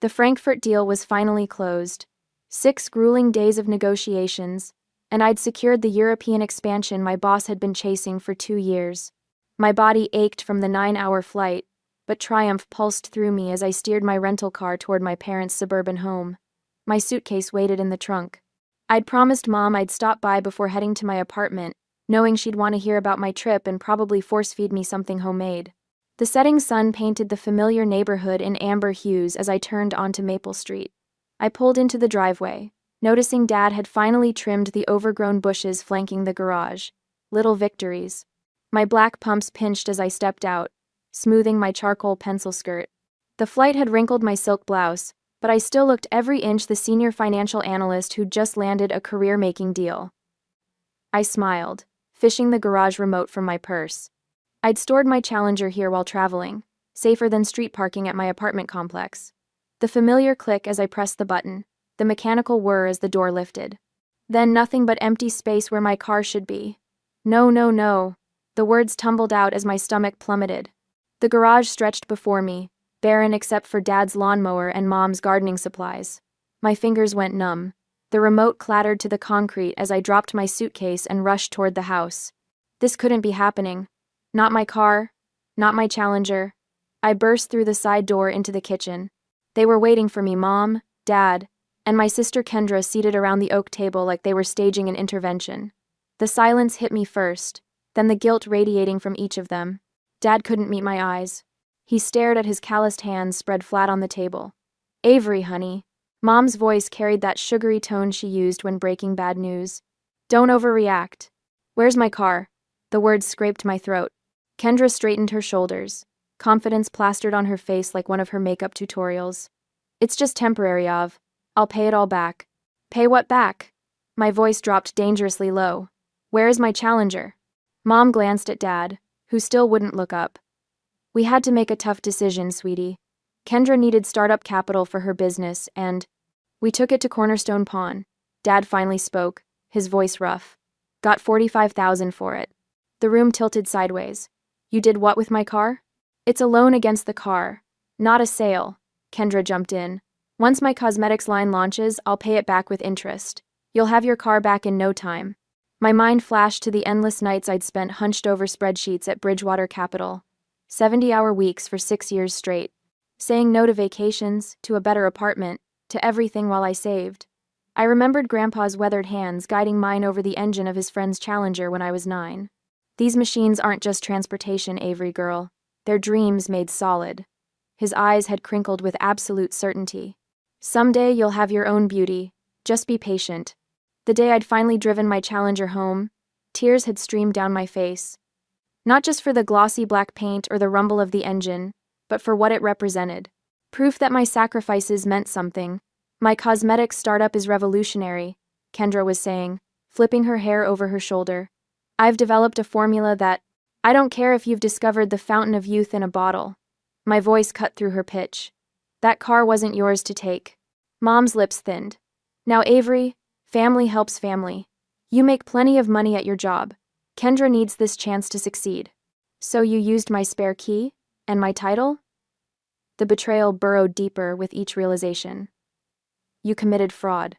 The Frankfurt deal was finally closed. 6 grueling days of negotiations, and I'd secured the European expansion my boss had been chasing for 2 years. My body ached from the 9-hour flight, but triumph pulsed through me as I steered my rental car toward my parents' suburban home. My suitcase waited in the trunk. I'd promised Mom I'd stop by before heading to my apartment, knowing she'd want to hear about my trip and probably force-feed me something homemade. The setting sun painted the familiar neighborhood in amber hues as I turned onto Maple Street. I pulled into the driveway, noticing Dad had finally trimmed the overgrown bushes flanking the garage. Little victories. My black pumps pinched as I stepped out, smoothing my charcoal pencil skirt. The flight had wrinkled my silk blouse, but I still looked every inch the senior financial analyst who'd just landed a career-making deal. I smiled, fishing the garage remote from my purse. I'd stored my Challenger here while traveling, safer than street parking at my apartment complex. The familiar click as I pressed the button, the mechanical whir as the door lifted. Then nothing but empty space where my car should be. No, no, no. The words tumbled out as my stomach plummeted. The garage stretched before me, barren except for Dad's lawnmower and Mom's gardening supplies. My fingers went numb. The remote clattered to the concrete as I dropped my suitcase and rushed toward the house. This couldn't be happening. Not my car, not my Challenger. I burst through the side door into the kitchen. They were waiting for me, Mom, Dad, and my sister Kendra seated around the oak table like they were staging an intervention. The silence hit me first, then the guilt radiating from each of them. Dad couldn't meet my eyes. He stared at his calloused hands spread flat on the table. Avery, honey. Mom's voice carried that sugary tone she used when breaking bad news. Don't overreact. Where's my car? The words scraped my throat. Kendra straightened her shoulders, confidence plastered on her face like one of her makeup tutorials. It's just temporary, Av. I'll pay it all back. Pay what back? My voice dropped dangerously low. Where is my Challenger? Mom glanced at Dad, who still wouldn't look up. We had to make a tough decision, sweetie. Kendra needed startup capital for her business, and we took it to Cornerstone Pawn. Dad finally spoke, his voice rough. Got $45,000 for it. The room tilted sideways. You did what with my car? It's a loan against the car, not a sale. Kendra jumped in. Once my cosmetics line launches, I'll pay it back with interest. You'll have your car back in no time. My mind flashed to the endless nights I'd spent hunched over spreadsheets at Bridgewater Capital. 70-hour weeks for 6 years straight. Saying no to vacations, to a better apartment, to everything while I saved. I remembered Grandpa's weathered hands guiding mine over the engine of his friend's Challenger when I was 9. These machines aren't just transportation, Avery girl. They're dreams made solid. His eyes had crinkled with absolute certainty. Someday you'll have your own beauty. Just be patient. The day I'd finally driven my Challenger home, tears had streamed down my face. Not just for the glossy black paint or the rumble of the engine, but for what it represented. Proof that my sacrifices meant something. My cosmetics startup is revolutionary, Kendra was saying, flipping her hair over her shoulder. I've developed a formula that, I don't care if you've discovered the fountain of youth in a bottle. My voice cut through her pitch. That car wasn't yours to take. Mom's lips thinned. Now Avery, family helps family. You make plenty of money at your job. Kendra needs this chance to succeed. So you used my spare key? And my title? The betrayal burrowed deeper with each realization. You committed fraud.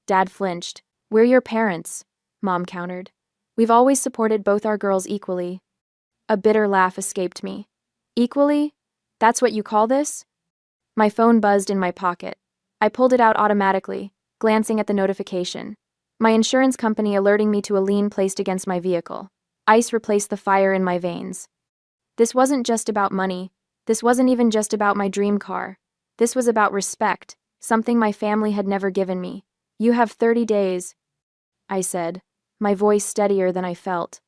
Dad flinched. We're your parents, Mom countered. We've always supported both our girls equally. A bitter laugh escaped me. Equally? That's what you call this? My phone buzzed in my pocket. I pulled it out automatically, glancing at the notification. My insurance company alerting me to a lien placed against my vehicle. Ice replaced the fire in my veins. This wasn't just about money. This wasn't even just about my dream car. This was about respect, something my family had never given me. You have 30 days, I said, my voice steadier than I felt.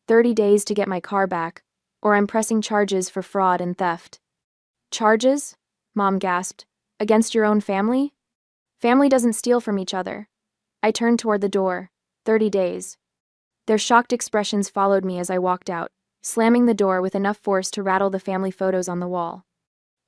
30 days to get my car back, or I'm pressing charges for fraud and theft. Charges? Mom gasped. Against your own family? Family doesn't steal from each other. I turned toward the door. 30 days. Their shocked expressions followed me as I walked out, slamming the door with enough force to rattle the family photos on the wall.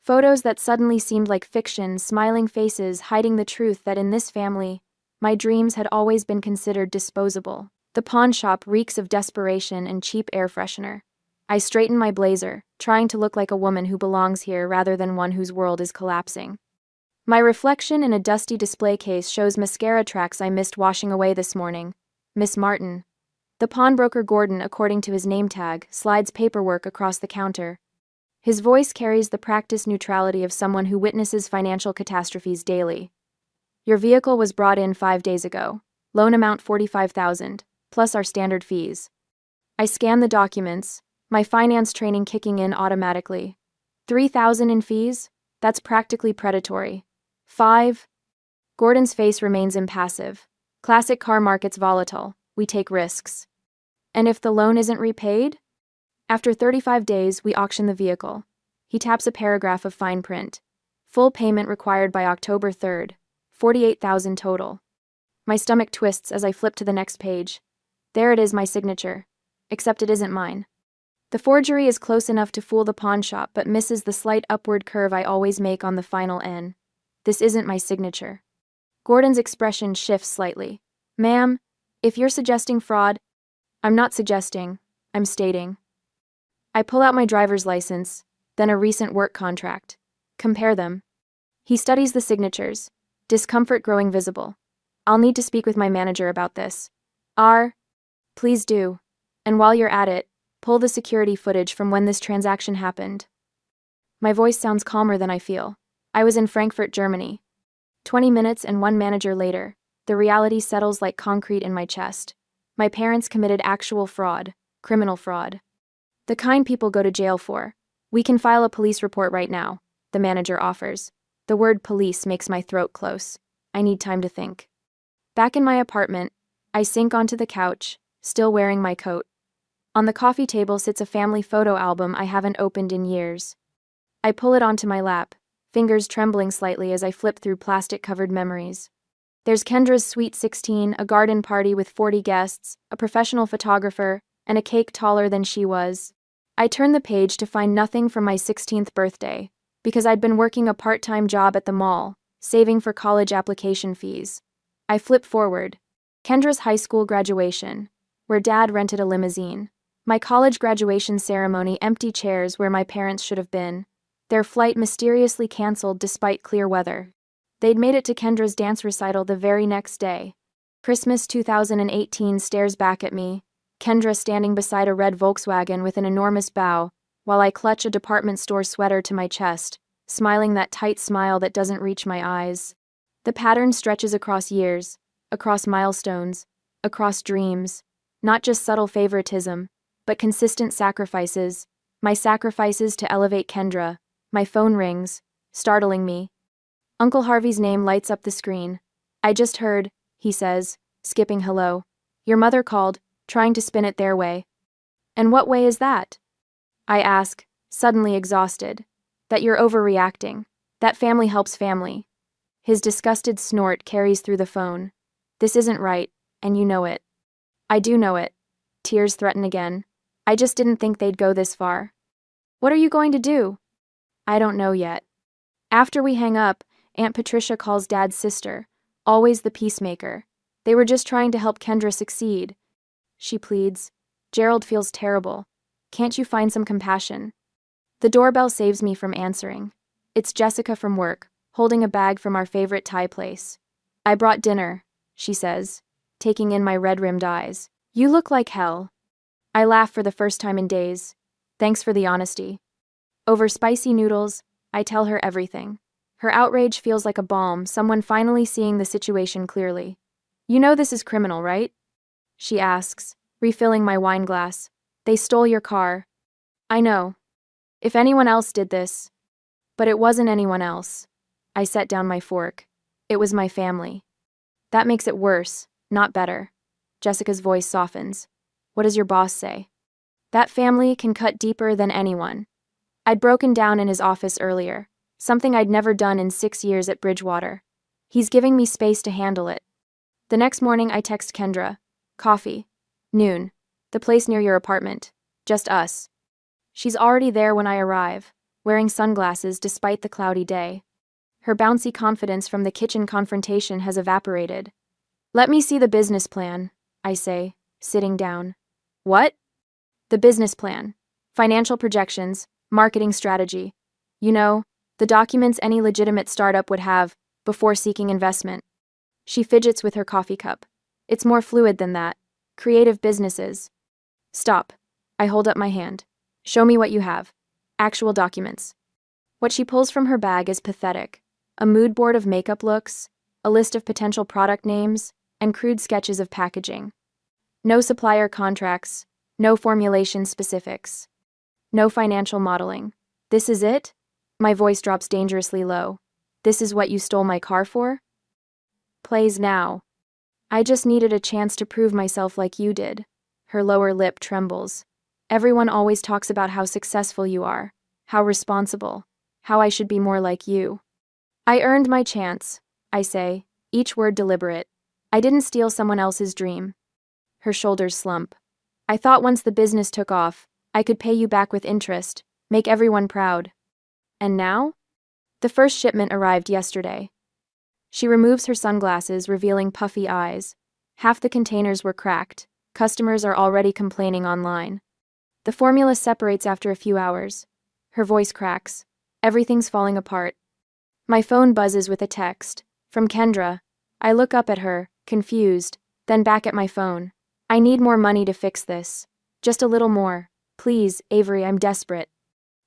Photos that suddenly seemed like fiction, smiling faces hiding the truth that in this family, my dreams had always been considered disposable. The pawn shop reeks of desperation and cheap air freshener. I straighten my blazer, trying to look like a woman who belongs here rather than one whose world is collapsing. My reflection in a dusty display case shows mascara tracks I missed washing away this morning. Miss Martin. The pawnbroker Gordon, according to his name tag, slides paperwork across the counter. His voice carries the practiced neutrality of someone who witnesses financial catastrophes daily. Your vehicle was brought in 5 days ago. Loan amount $45,000, plus our standard fees. I scan the documents, my finance training kicking in automatically. $3,000 in fees? That's practically predatory. 5. Gordon's face remains impassive. Classic car market's volatile. We take risks. And if the loan isn't repaid? After 35 days, we auction the vehicle. He taps a paragraph of fine print. Full payment required by October 3rd. $48,000 total. My stomach twists as I flip to the next page. There it is, my signature. Except it isn't mine. The forgery is close enough to fool the pawn shop but misses the slight upward curve I always make on the final N. This isn't my signature. Gordon's expression shifts slightly. Ma'am, if you're suggesting fraud, I'm not suggesting, I'm stating. I pull out my driver's license, then a recent work contract. Compare them. He studies the signatures, discomfort growing visible. I'll need to speak with my manager about this. Please do. And while you're at it, pull the security footage from when this transaction happened. My voice sounds calmer than I feel. I was in Frankfurt, Germany. 20 minutes and one manager later, the reality settles like concrete in my chest. My parents committed actual fraud, criminal fraud. The kind people go to jail for. We can file a police report right now, the manager offers. The word police makes my throat close. I need time to think. Back in my apartment, I sink onto the couch, still wearing my coat. On the coffee table sits a family photo album I haven't opened in years. I pull it onto my lap, fingers trembling slightly as I flip through plastic-covered memories. There's Kendra's sweet 16, a garden party with 40 guests, a professional photographer, and a cake taller than she was. I turn the page to find nothing from my 16th birthday, because I'd been working a part-time job at the mall, saving for college application fees. I flip forward. Kendra's high school graduation, where Dad rented a limousine. My college graduation ceremony, empty chairs where my parents should have been. Their flight mysteriously canceled despite clear weather. They'd made it to Kendra's dance recital the very next day. Christmas 2018 stares back at me, Kendra standing beside a red Volkswagen with an enormous bow, while I clutch a department store sweater to my chest, smiling that tight smile that doesn't reach my eyes. The pattern stretches across years, across milestones, across dreams, not just subtle favoritism, but consistent sacrifices, my sacrifices to elevate Kendra. My phone rings, startling me. Uncle Harvey's name lights up the screen. I just heard, he says, skipping hello. Your mother called, trying to spin it their way. And what way is that? I ask, suddenly exhausted. That you're overreacting. That family helps family. His disgusted snort carries through the phone. This isn't right, and you know it. I do know it. Tears threaten again. I just didn't think they'd go this far. What are you going to do? I don't know yet. After we hang up, Aunt Patricia calls Dad's sister, always the peacemaker. They were just trying to help Kendra succeed. She pleads. Gerald feels terrible. Can't you find some compassion? The doorbell saves me from answering. It's Jessica from work, holding a bag from our favorite Thai place. I brought dinner, she says, taking in my red-rimmed eyes. You look like hell. I laugh for the first time in days. Thanks for the honesty. Over spicy noodles, I tell her everything. Her outrage feels like a balm, someone finally seeing the situation clearly. You know this is criminal, right? She asks, refilling my wine glass. They stole your car. I know. If anyone else did this. But it wasn't anyone else. I set down my fork. It was my family. That makes it worse, not better. Jessica's voice softens. What does your boss say? That family can cut deeper than anyone. I'd broken down in his office earlier, something I'd never done in 6 years at Bridgewater. He's giving me space to handle it. The next morning I text Kendra. Coffee. Noon. The place near your apartment. Just us. She's already there when I arrive, wearing sunglasses despite the cloudy day. Her bouncy confidence from the kitchen confrontation has evaporated. Let me see the business plan, I say, sitting down. What? The business plan. Financial projections, marketing strategy. You know, The documents any legitimate startup would have before seeking investment. She fidgets with her coffee cup. It's more fluid than that. Creative businesses. Stop. I hold up my hand. Show me what you have. Actual documents. What she pulls from her bag is pathetic. A mood board of makeup looks, a list of potential product names, and crude sketches of packaging. No supplier contracts, no formulation specifics, no financial modeling. This is it? My voice drops dangerously low. This is what you stole my car for? Plays now. I just needed a chance to prove myself like you did. Her lower lip trembles. Everyone always talks about how successful you are, how responsible, how I should be more like you. I earned my chance, I say, each word deliberate. I didn't steal someone else's dream. Her shoulders slump. I thought once the business took off, I could pay you back with interest, make everyone proud. And now? The first shipment arrived yesterday. She removes her sunglasses, revealing puffy eyes. Half the containers were cracked. Customers are already complaining online. The formula separates after a few hours. Her voice cracks. Everything's falling apart. My phone buzzes with a text. From Kendra. I look up at her, confused, then back at my phone. I need more money to fix this. Just a little more. Please, Avery, I'm desperate.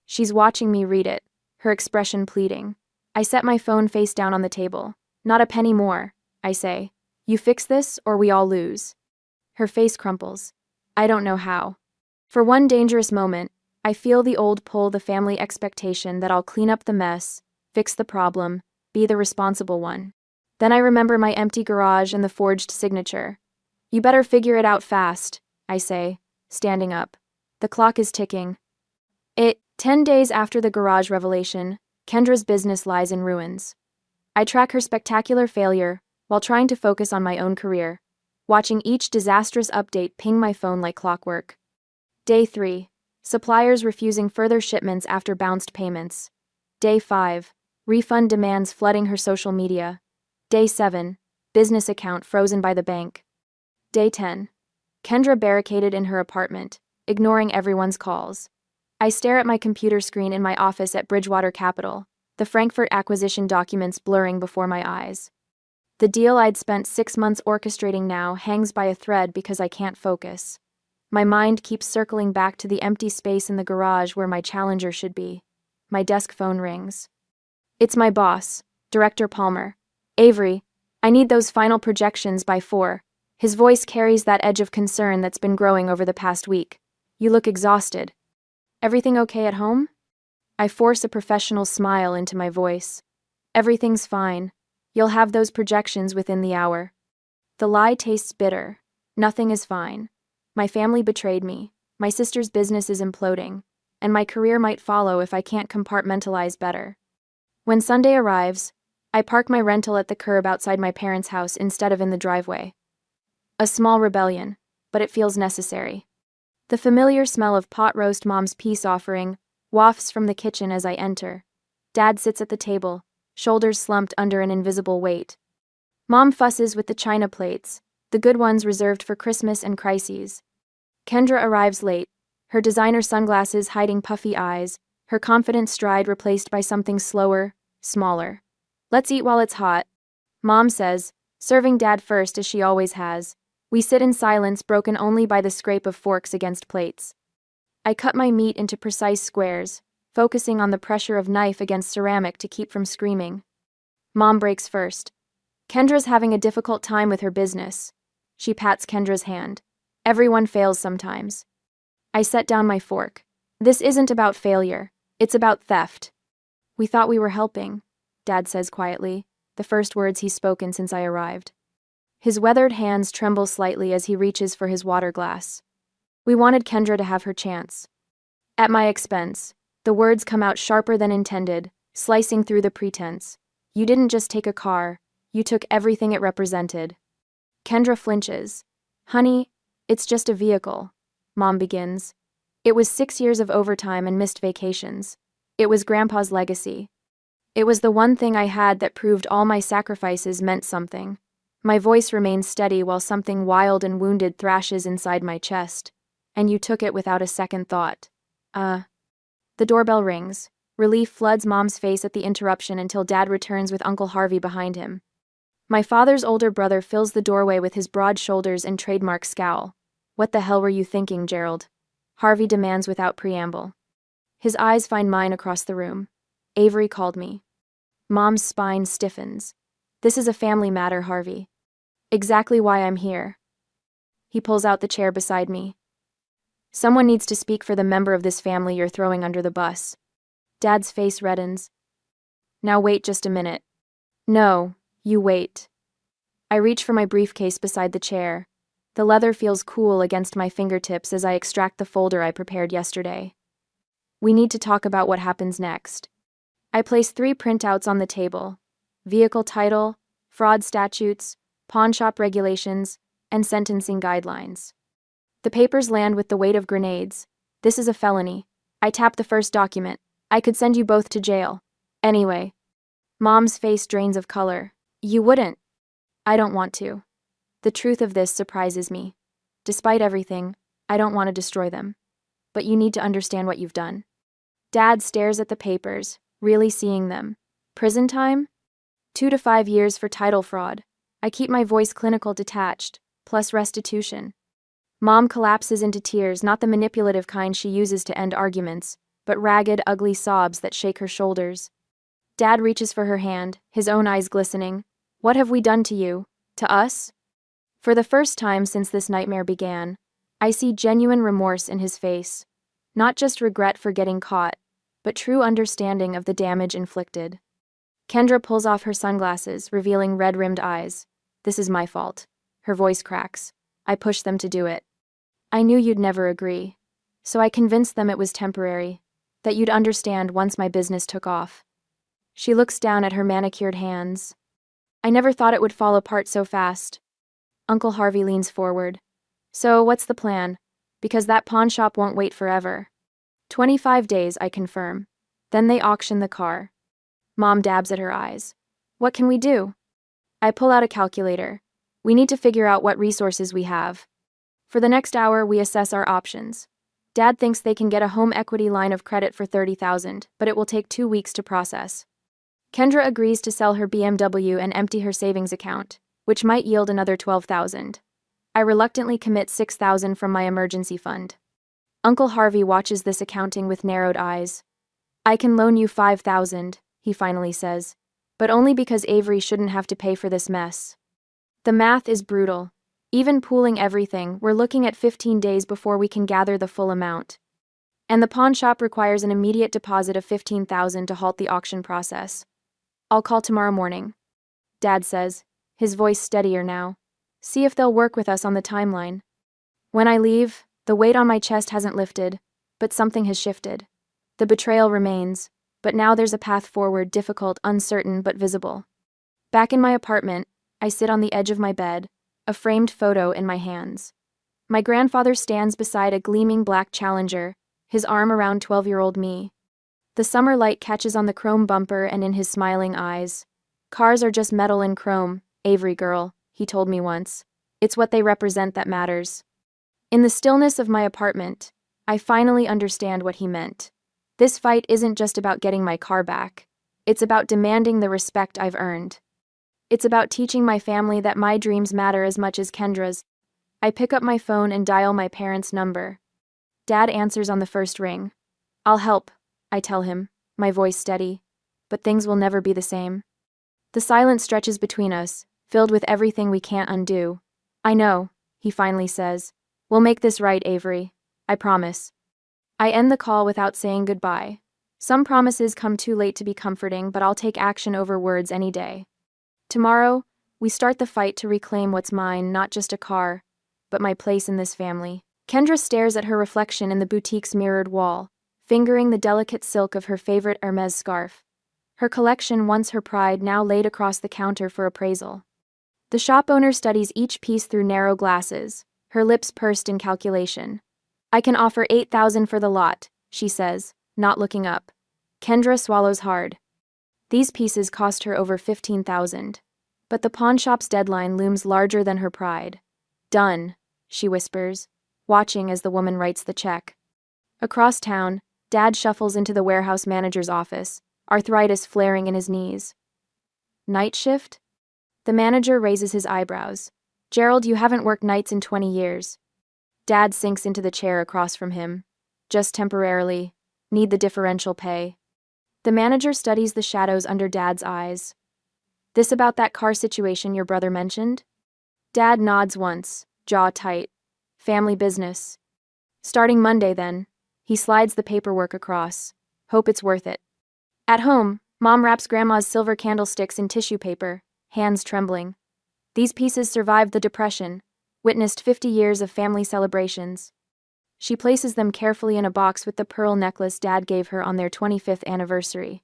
She's watching me read it, her expression pleading. I set my phone face down on the table. Not a penny more, I say. You fix this, or we all lose. Her face crumples. I don't know how. For one dangerous moment, I feel the old pull, the family expectation that I'll clean up the mess, fix the problem, be the responsible one. Then I remember my empty garage and the forged signature. You better figure it out fast, I say, standing up. The clock is ticking. 10 days after the garage revelation, Kendra's business lies in ruins. I track her spectacular failure while trying to focus on my own career, watching each disastrous update ping my phone like clockwork. Day 3. Suppliers refusing further shipments after bounced payments. Day 5. Refund demands flooding her social media. Day 7. Business account frozen by the bank. Day 10. Kendra barricaded in her apartment, ignoring everyone's calls. I stare at my computer screen in my office at Bridgewater Capital, the Frankfurt acquisition documents blurring before my eyes. The deal I'd spent 6 months orchestrating now hangs by a thread because I can't focus. My mind keeps circling back to the empty space in the garage where my challenger should be. My desk phone rings. It's my boss, Director Palmer. Avery, I need those final projections by 4. His voice carries that edge of concern that's been growing over the past week. You look exhausted. Everything okay at home? I force a professional smile into my voice. Everything's fine. You'll have those projections within the hour. The lie tastes bitter. Nothing is fine. My family betrayed me. My sister's business is imploding. And my career might follow if I can't compartmentalize better. When Sunday arrives, I park my rental at the curb outside my parents' house instead of in the driveway. A small rebellion, but it feels necessary. The familiar smell of pot roast Mom's peace offering wafts from the kitchen as I enter. Dad sits at the table, shoulders slumped under an invisible weight. Mom fusses with the china plates, the good ones reserved for Christmas and crises. Kendra arrives late, her designer sunglasses hiding puffy eyes, her confident stride replaced by something slower, smaller. Let's eat while it's hot, Mom says, serving Dad first as she always has. We sit in silence, broken only by the scrape of forks against plates. I cut my meat into precise squares, focusing on the pressure of knife against ceramic to keep from screaming. Mom breaks first. Kendra's having a difficult time with her business. She pats Kendra's hand. Everyone fails sometimes. I set down my fork. This isn't about failure. It's about theft. We thought we were helping, Dad says quietly, the first words he's spoken since I arrived. His weathered hands tremble slightly as he reaches for his water glass. We wanted Kendra to have her chance. At my expense, the words come out sharper than intended, slicing through the pretense. You didn't just take a car, you took everything it represented. Kendra flinches. Honey, it's just a vehicle, Mom begins. It was 6 years of overtime and missed vacations. It was Grandpa's legacy. It was the one thing I had that proved all my sacrifices meant something. My voice remains steady while something wild and wounded thrashes inside my chest. And you took it without a second thought. The doorbell rings. Relief floods Mom's face at the interruption until Dad returns with Uncle Harvey behind him. My father's older brother fills the doorway with his broad shoulders and trademark scowl. "What the hell were you thinking, Gerald?" Harvey demands without preamble. His eyes find mine across the room. "Avery called me." Mom's spine stiffens. "This is a family matter, Harvey." "Exactly why I'm here." He pulls out the chair beside me. "Someone needs to speak for the member of this family you're throwing under the bus." Dad's face reddens. "Now wait just a minute." "No, you wait." I reach for my briefcase beside the chair. The leather feels cool against my fingertips as I extract the folder I prepared yesterday. "We need to talk about what happens next." I place 3 printouts on the table: vehicle title, fraud statutes, pawnshop regulations, and sentencing guidelines. The papers land with the weight of grenades. "This is a felony." I tap the first document. "I could send you both to jail. Anyway." Mom's face drains of color. "You wouldn't." "I don't want to." The truth of this surprises me. Despite everything, I don't want to destroy them. But you need to understand what you've done. Dad stares at the papers, really seeing them. "Prison time?" 2 to 5 years for title fraud. I keep my voice clinical detached, plus restitution. Mom collapses into tears, not the manipulative kind she uses to end arguments, but ragged, ugly sobs that shake her shoulders. Dad reaches for her hand, his own eyes glistening. "What have we done to you? To us?" For the first time since this nightmare began, I see genuine remorse in his face. Not just regret for getting caught, but true understanding of the damage inflicted. Kendra pulls off her sunglasses, revealing red-rimmed eyes. "This is my fault." Her voice cracks. "I pushed them to do it. I knew you'd never agree. So I convinced them it was temporary, that you'd understand once my business took off." She looks down at her manicured hands. "I never thought it would fall apart so fast." Uncle Harvey leans forward. "So what's the plan? Because that pawn shop won't wait forever." 25 days, I confirm. Then they auction the car. Mom dabs at her eyes. "What can we do?" I pull out a calculator. "We need to figure out what resources we have." For the next hour, we assess our options. Dad thinks they can get a home equity line of credit for $30,000, but it will take 2 weeks to process. Kendra agrees to sell her BMW and empty her savings account, which might yield another $12,000. I reluctantly commit $6,000 from my emergency fund. Uncle Harvey watches this accounting with narrowed eyes. "I can loan you $5,000, he finally says, "but only because Avery shouldn't have to pay for this mess." The math is brutal. Even pooling everything, we're looking at 15 days before we can gather the full amount. And the pawn shop requires an immediate deposit of $15,000 to halt the auction process. "I'll call tomorrow morning," Dad says, his voice steadier now. "See if they'll work with us on the timeline." When I leave, the weight on my chest hasn't lifted, but something has shifted. The betrayal remains, but now there's a path forward, difficult, uncertain, but visible. Back in my apartment, I sit on the edge of my bed, a framed photo in my hands. My grandfather stands beside a gleaming black Challenger, his arm around 12-year-old me. The summer light catches on the chrome bumper and in his smiling eyes. "Cars are just metal and chrome, Avery girl," he told me once. "It's what they represent that matters." In the stillness of my apartment, I finally understand what he meant. This fight isn't just about getting my car back. It's about demanding the respect I've earned. It's about teaching my family that my dreams matter as much as Kendra's. I pick up my phone and dial my parents' number. Dad answers on the first ring. "I'll help," I tell him, my voice steady. "But things will never be the same." The silence stretches between us, filled with everything we can't undo. "I know," he finally says. "We'll make this right, Avery. I promise." I end the call without saying goodbye. Some promises come too late to be comforting, but I'll take action over words any day. Tomorrow, we start the fight to reclaim what's mine, not just a car, but my place in this family. Kendra stares at her reflection in the boutique's mirrored wall, fingering the delicate silk of her favorite Hermes scarf. Her collection, once her pride, now laid across the counter for appraisal. The shop owner studies each piece through narrow glasses, her lips pursed in calculation. "I can offer $8,000 for the lot," she says, not looking up. Kendra swallows hard. These pieces cost her over $15,000. But the pawnshop's deadline looms larger than her pride. "Done," she whispers, watching as the woman writes the check. Across town, Dad shuffles into the warehouse manager's office, arthritis flaring in his knees. Night shift? The manager raises his eyebrows. Gerald, you haven't worked nights in 20 years. Dad sinks into the chair across from him. Just temporarily. Need the differential pay. The manager studies the shadows under Dad's eyes. This about that car situation your brother mentioned? Dad nods once, jaw tight. Family business. Starting Monday then. He slides the paperwork across. Hope it's worth it. At home, Mom wraps Grandma's silver candlesticks in tissue paper, hands trembling. These pieces survived the Depression, witnessed 50 years of family celebrations. She places them carefully in a box with the pearl necklace Dad gave her on their 25th anniversary.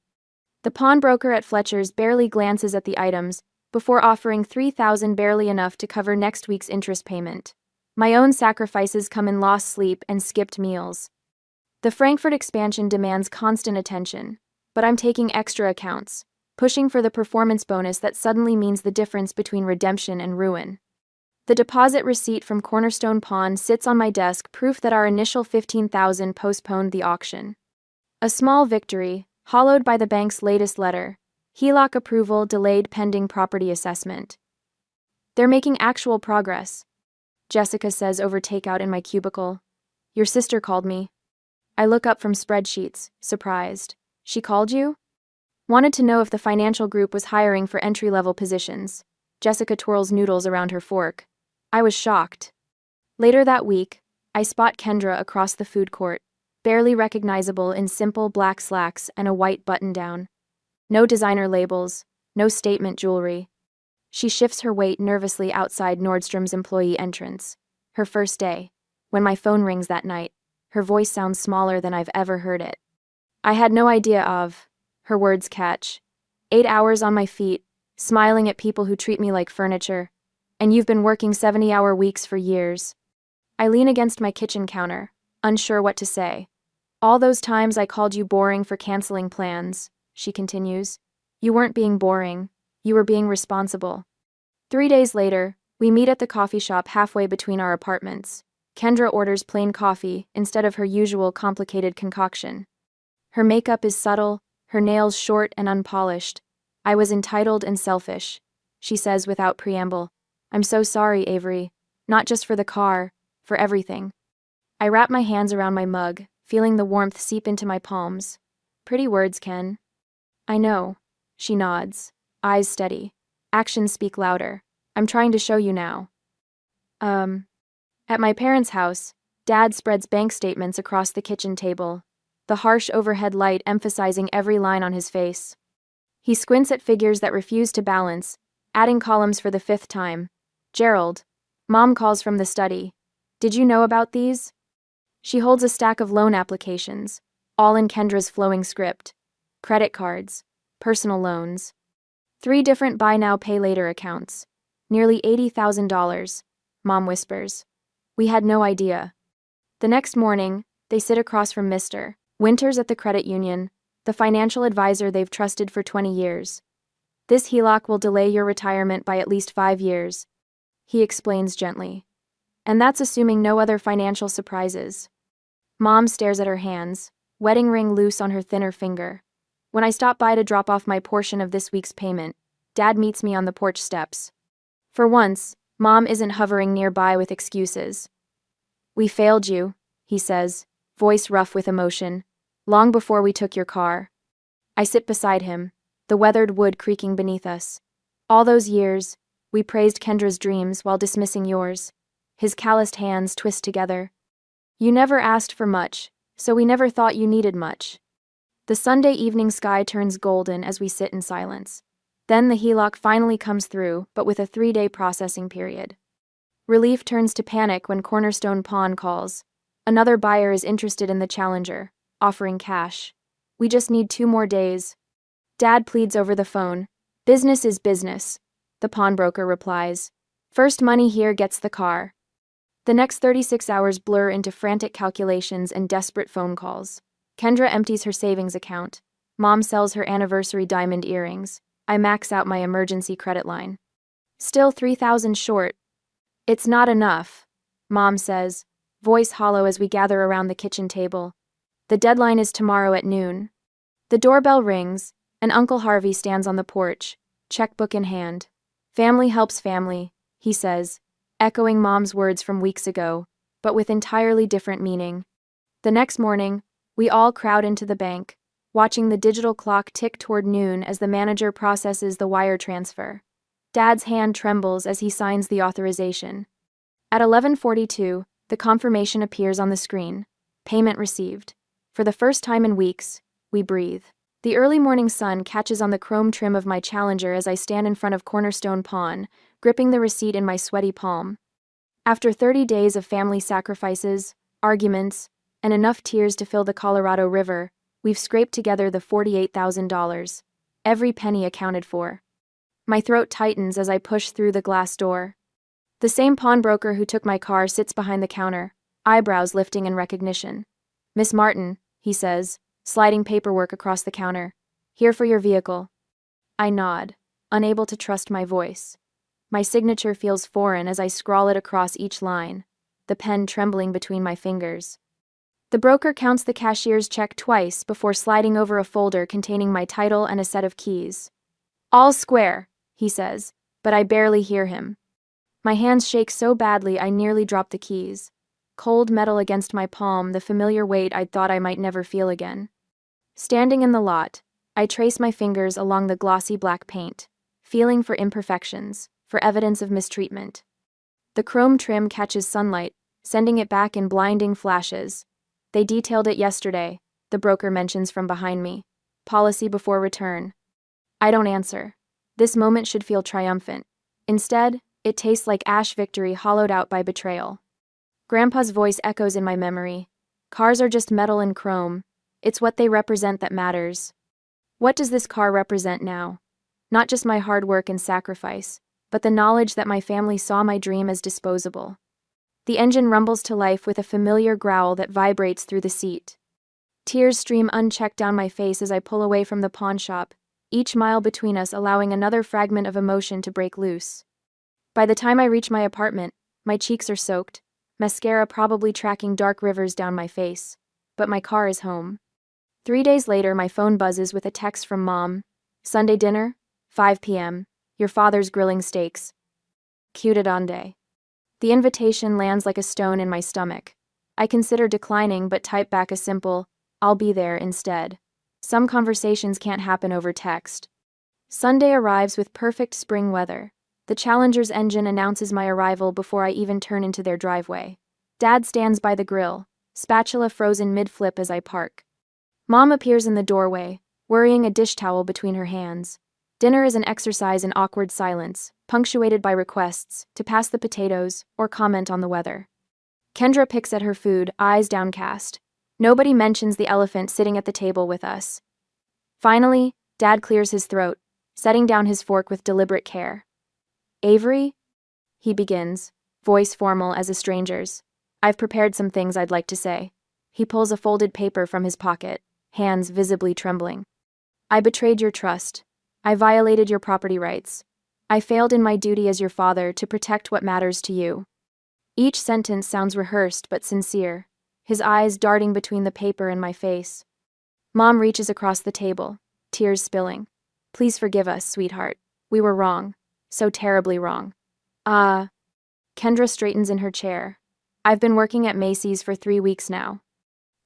The pawnbroker at Fletcher's barely glances at the items before offering $3,000, barely enough to cover next week's interest payment. My own sacrifices come in lost sleep and skipped meals. The Frankfurt expansion demands constant attention, but I'm taking extra accounts, pushing for the performance bonus that suddenly means the difference between redemption and ruin. The deposit receipt from Cornerstone Pawn sits on my desk, proof that our initial $15,000 postponed the auction. A small victory, hollowed by the bank's latest letter. HELOC approval delayed pending property assessment. They're making actual progress, Jessica says over takeout in my cubicle. Your sister called me. I look up from spreadsheets, surprised. She called you? Wanted to know if the financial group was hiring for entry-level positions. Jessica twirls noodles around her fork. I was shocked. Later that week, I spot Kendra across the food court, barely recognizable in simple black slacks and a white button-down. No designer labels, no statement jewelry. She shifts her weight nervously outside Nordstrom's employee entrance. Her first day. When my phone rings that night, her voice sounds smaller than I've ever heard it. I had no idea of, her words catch. 8 hours on my feet, smiling at people who treat me like furniture. And you've been working 70-hour weeks for years. I lean against my kitchen counter, unsure what to say. All those times I called you boring for canceling plans, she continues. You weren't being boring. You were being responsible. 3 days later, we meet at the coffee shop halfway between our apartments. Kendra orders plain coffee instead of her usual complicated concoction. Her makeup is subtle, her nails short and unpolished. I was entitled and selfish, she says without preamble. I'm so sorry, Avery. Not just for the car, for everything. I wrap my hands around my mug, feeling the warmth seep into my palms. Pretty words, Ken. I know. She nods, eyes steady. Actions speak louder. I'm trying to show you now. At my parents' house, Dad spreads bank statements across the kitchen table, the harsh overhead light emphasizing every line on his face. He squints at figures that refuse to balance, adding columns for the 5th time. Gerald. Mom calls from the study. Did you know about these? She holds a stack of loan applications, all in Kendra's flowing script. Credit cards, personal loans. 3 different buy now pay later accounts. Nearly $80,000, Mom whispers. We had no idea. The next morning, they sit across from Mr. Winters at the credit union, the financial advisor they've trusted for 20 years. This HELOC will delay your retirement by at least 5 years, he explains gently. And that's assuming no other financial surprises. Mom stares at her hands, wedding ring loose on her thinner finger. When I stop by to drop off my portion of this week's payment, Dad meets me on the porch steps. For once, Mom isn't hovering nearby with excuses. We failed you, he says, voice rough with emotion, long before we took your car. I sit beside him, the weathered wood creaking beneath us. All those years, we praised Kendra's dreams while dismissing yours. His calloused hands twist together. You never asked for much, so we never thought you needed much. The Sunday evening sky turns golden as we sit in silence. Then the HELOC finally comes through, but with a 3-day processing period. Relief turns to panic when Cornerstone Pawn calls. Another buyer is interested in the Challenger, offering cash. We just need 2 more days. Dad pleads over the phone. Business is business, the pawnbroker replies. First money here gets the car. The next 36 hours blur into frantic calculations and desperate phone calls. Kendra empties her savings account. Mom sells her anniversary diamond earrings. I max out my emergency credit line. Still $3,000 short. It's not enough, Mom says, voice hollow as we gather around the kitchen table. The deadline is tomorrow at noon. The doorbell rings, and Uncle Harvey stands on the porch, checkbook in hand. Family helps family, he says, echoing Mom's words from weeks ago, but with entirely different meaning. The next morning, we all crowd into the bank, watching the digital clock tick toward noon as the manager processes the wire transfer. Dad's hand trembles as he signs the authorization. At 11:42, the confirmation appears on the screen. Payment received. For the first time in weeks, we breathe. The early morning sun catches on the chrome trim of my Challenger as I stand in front of Cornerstone Pawn, gripping the receipt in my sweaty palm. After 30 days of family sacrifices, arguments, and enough tears to fill the Colorado River, we've scraped together the $48,000. Every penny accounted for. My throat tightens as I push through the glass door. The same pawnbroker who took my car sits behind the counter, eyebrows lifting in recognition. "Miss Martin," he says, sliding paperwork across the counter. "Here for your vehicle." I nod, unable to trust my voice. My signature feels foreign as I scrawl it across each line, the pen trembling between my fingers. The broker counts the cashier's check twice before sliding over a folder containing my title and a set of keys. "All square," he says, but I barely hear him. My hands shake so badly I nearly drop the keys. Cold metal against my palm, the familiar weight I'd thought I might never feel again. Standing in the lot, I trace my fingers along the glossy black paint, feeling for imperfections, for evidence of mistreatment. The chrome trim catches sunlight, sending it back in blinding flashes. "They detailed it yesterday," the broker mentions from behind me. "Policy before return." I don't answer. This moment should feel triumphant. Instead, it tastes like ash victory hollowed out by betrayal. Grandpa's voice echoes in my memory. "Cars are just metal and chrome. It's what they represent that matters." What does this car represent now? Not just my hard work and sacrifice, but the knowledge that my family saw my dream as disposable. The engine rumbles to life with a familiar growl that vibrates through the seat. Tears stream unchecked down my face as I pull away from the pawn shop, each mile between us allowing another fragment of emotion to break loose. By the time I reach my apartment, my cheeks are soaked, mascara probably tracking dark rivers down my face, but my car is home. 3 days later, my phone buzzes with a text from Mom. "Sunday dinner? 5 p.m. Your father's grilling steaks. Cute donde." The invitation lands like a stone in my stomach. I consider declining but type back a simple, "I'll be there," instead. Some conversations can't happen over text. Sunday arrives with perfect spring weather. The Challenger's engine announces my arrival before I even turn into their driveway. Dad stands by the grill, spatula frozen mid-flip as I park. Mom appears in the doorway, worrying a dish towel between her hands. Dinner is an exercise in awkward silence, punctuated by requests to pass the potatoes or comment on the weather. Kendra picks at her food, eyes downcast. Nobody mentions the elephant sitting at the table with us. Finally, Dad clears his throat, setting down his fork with deliberate care. "Avery?" he begins, voice formal as a stranger's. "I've prepared some things I'd like to say." He pulls a folded paper from his pocket, hands visibly trembling. "I betrayed your trust. I violated your property rights. I failed in my duty as your father to protect what matters to you." Each sentence sounds rehearsed but sincere, his eyes darting between the paper and my face. Mom reaches across the table, tears spilling. "Please forgive us, sweetheart. We were wrong. So terribly wrong." Kendra straightens in her chair. "I've been working at Macy's for 3 weeks now,"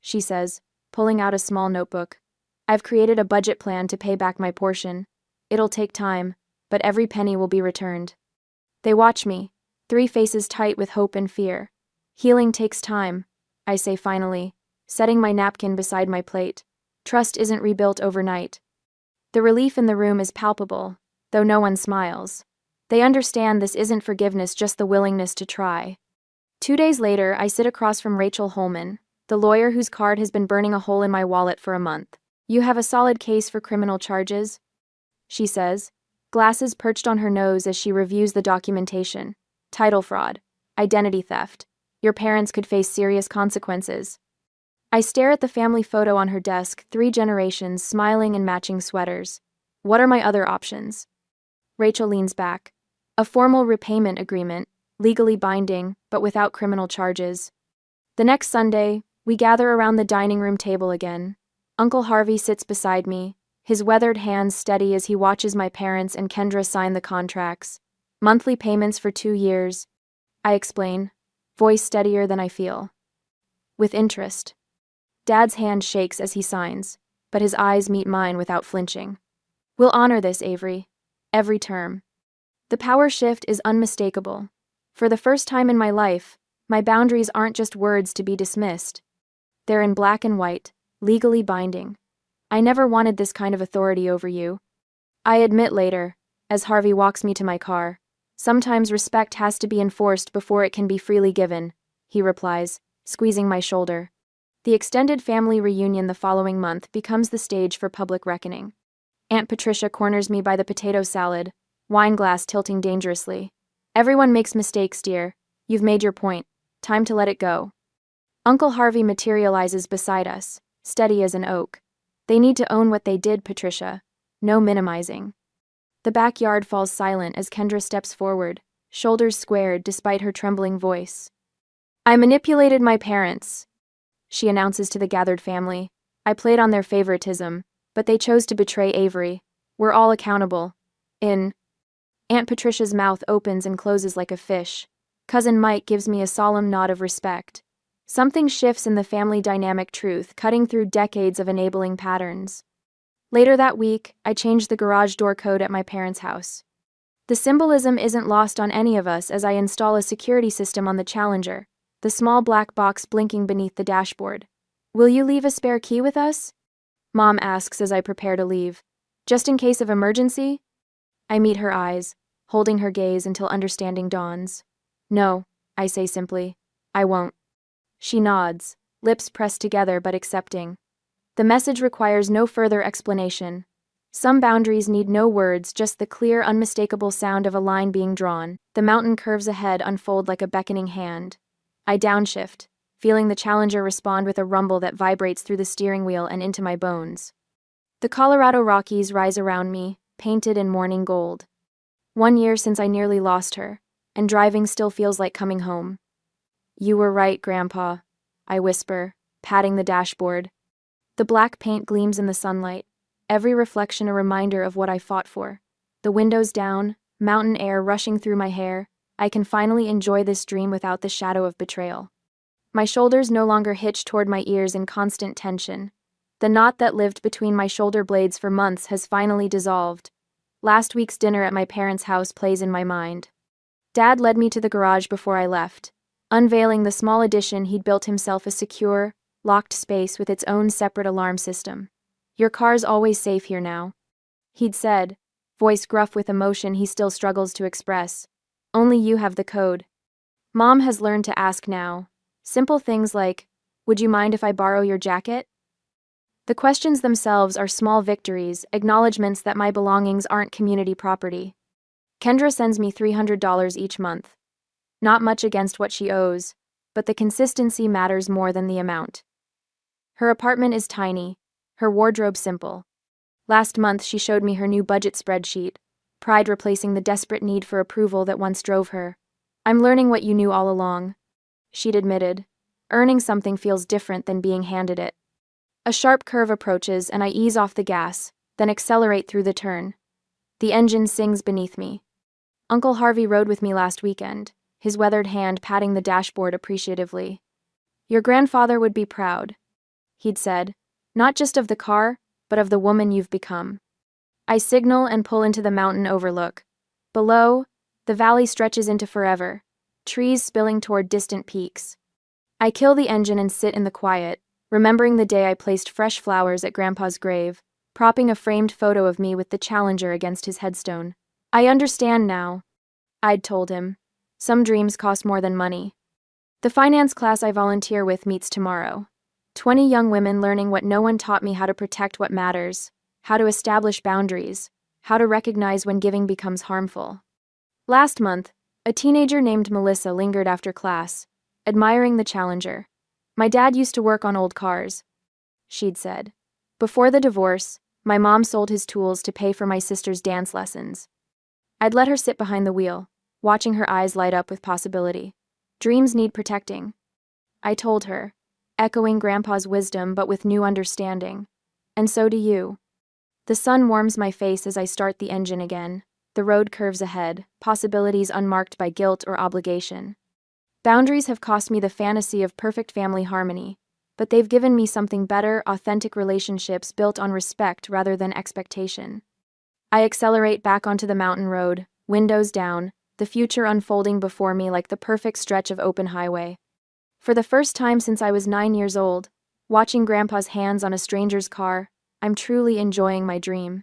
she says, pulling out a small notebook. "I've created a budget plan to pay back my portion. It'll take time, but every penny will be returned." They watch me, 3 faces tight with hope and fear. "Healing takes time," I say finally, setting my napkin beside my plate. "Trust isn't rebuilt overnight." The relief in the room is palpable, though no one smiles. They understand this isn't forgiveness, just the willingness to try. 2 days later, I sit across from Rachel Holman, the lawyer whose card has been burning a hole in my wallet for a month. "You have a solid case for criminal charges," she says, glasses perched on her nose as she reviews the documentation. "Title fraud, identity theft. Your parents could face serious consequences." I stare at the family photo on her desk, 3 generations smiling in matching sweaters. "What are my other options?" Rachel leans back. "A formal repayment agreement, legally binding, but without criminal charges." The next Sunday, We gather around the dining room table again. Uncle Harvey sits beside me, his weathered hands steady as he watches my parents and Kendra sign the contracts. Monthly payments for 2 years. I explain, voice steadier than I feel. With interest. Dad's hand shakes as he signs, but his eyes meet mine without flinching. We'll honor this, Avery. Every term. The power shift is unmistakable. For the first time in my life, my boundaries aren't just words to be dismissed. They're in black and white, legally binding. I never wanted this kind of authority over you. I admit later, as Harvey walks me to my car, sometimes respect has to be enforced before it can be freely given, he replies, squeezing my shoulder. The extended family reunion the following month becomes the stage for public reckoning. Aunt Patricia corners me by the potato salad, wine glass tilting dangerously. Everyone makes mistakes, dear. You've made your point. Time to let it go. Uncle Harvey materializes beside us, steady as an oak. They need to own what they did, Patricia. No minimizing. The backyard falls silent as Kendra steps forward, shoulders squared despite her trembling voice. I manipulated my parents, she announces to the gathered family. I played on their favoritism, but they chose to betray Avery. We're all accountable. Aunt Patricia's mouth opens and closes like a fish. Cousin Mike gives me a solemn nod of respect. Something shifts in the family dynamic, truth cutting through decades of enabling patterns. Later that week, I changed the garage door code at my parents' house. The symbolism isn't lost on any of us as I install a security system on the Challenger, the small black box blinking beneath the dashboard. Will you leave a spare key with us? Mom asks as I prepare to leave. Just in case of emergency? I meet her eyes, holding her gaze until understanding dawns. No, I say simply. I won't. She nods, lips pressed together but accepting. The message requires no further explanation. Some boundaries need no words, just the clear, unmistakable sound of a line being drawn. The mountain curves ahead unfold like a beckoning hand. I downshift, feeling the Challenger respond with a rumble that vibrates through the steering wheel and into my bones. The Colorado Rockies rise around me, painted in morning gold. 1 year since I nearly lost her, and driving still feels like coming home. You were right, Grandpa, I whisper, patting the dashboard. The black paint gleams in the sunlight, every reflection a reminder of what I fought for. The windows down, mountain air rushing through my hair, I can finally enjoy this dream without the shadow of betrayal. My shoulders no longer hitch toward my ears in constant tension. The knot that lived between my shoulder blades for months has finally dissolved. Last week's dinner at my parents' house plays in my mind. Dad led me to the garage before I left, unveiling the small addition he'd built himself, a secure, locked space with its own separate alarm system. Your car's always safe here now, he'd said, voice gruff with emotion he still struggles to express. Only you have the code. Mom has learned to ask now. Simple things like, would you mind if I borrow your jacket? The questions themselves are small victories, acknowledgments that my belongings aren't community property. Kendra sends me $300 each month. Not much against what she owes, but the consistency matters more than the amount. Her apartment is tiny, her wardrobe simple. Last month she showed me her new budget spreadsheet, pride replacing the desperate need for approval that once drove her. I'm learning what you knew all along, she'd admitted. Earning something feels different than being handed it. A sharp curve approaches and I ease off the gas, then accelerate through the turn. The engine sings beneath me. Uncle Harvey rode with me last weekend, his weathered hand patting the dashboard appreciatively. Your grandfather would be proud, he'd said, not just of the car, but of the woman you've become. I signal and pull into the mountain overlook. Below, the valley stretches into forever, trees spilling toward distant peaks. I kill the engine and sit in the quiet, remembering the day I placed fresh flowers at Grandpa's grave, propping a framed photo of me with the Challenger against his headstone. I understand now, I'd told him. Some dreams cost more than money. The finance class I volunteer with meets tomorrow. 20 young women learning what no one taught me: how to protect what matters, how to establish boundaries, how to recognize when giving becomes harmful. Last month, a teenager named Melissa lingered after class, admiring the Challenger. My dad used to work on old cars, she'd said. Before the divorce, my mom sold his tools to pay for my sister's dance lessons. I'd let her sit behind the wheel, watching her eyes light up with possibility. Dreams need protecting, I told her, echoing Grandpa's wisdom but with new understanding. And so do you. The sun warms my face as I start the engine again. The road curves ahead, possibilities unmarked by guilt or obligation. Boundaries have cost me the fantasy of perfect family harmony, but they've given me something better: authentic relationships built on respect rather than expectation. I accelerate back onto the mountain road, windows down, the future unfolding before me like the perfect stretch of open highway. For the first time since I was 9 years old, watching Grandpa's hands on a stranger's car, I'm truly enjoying my dream.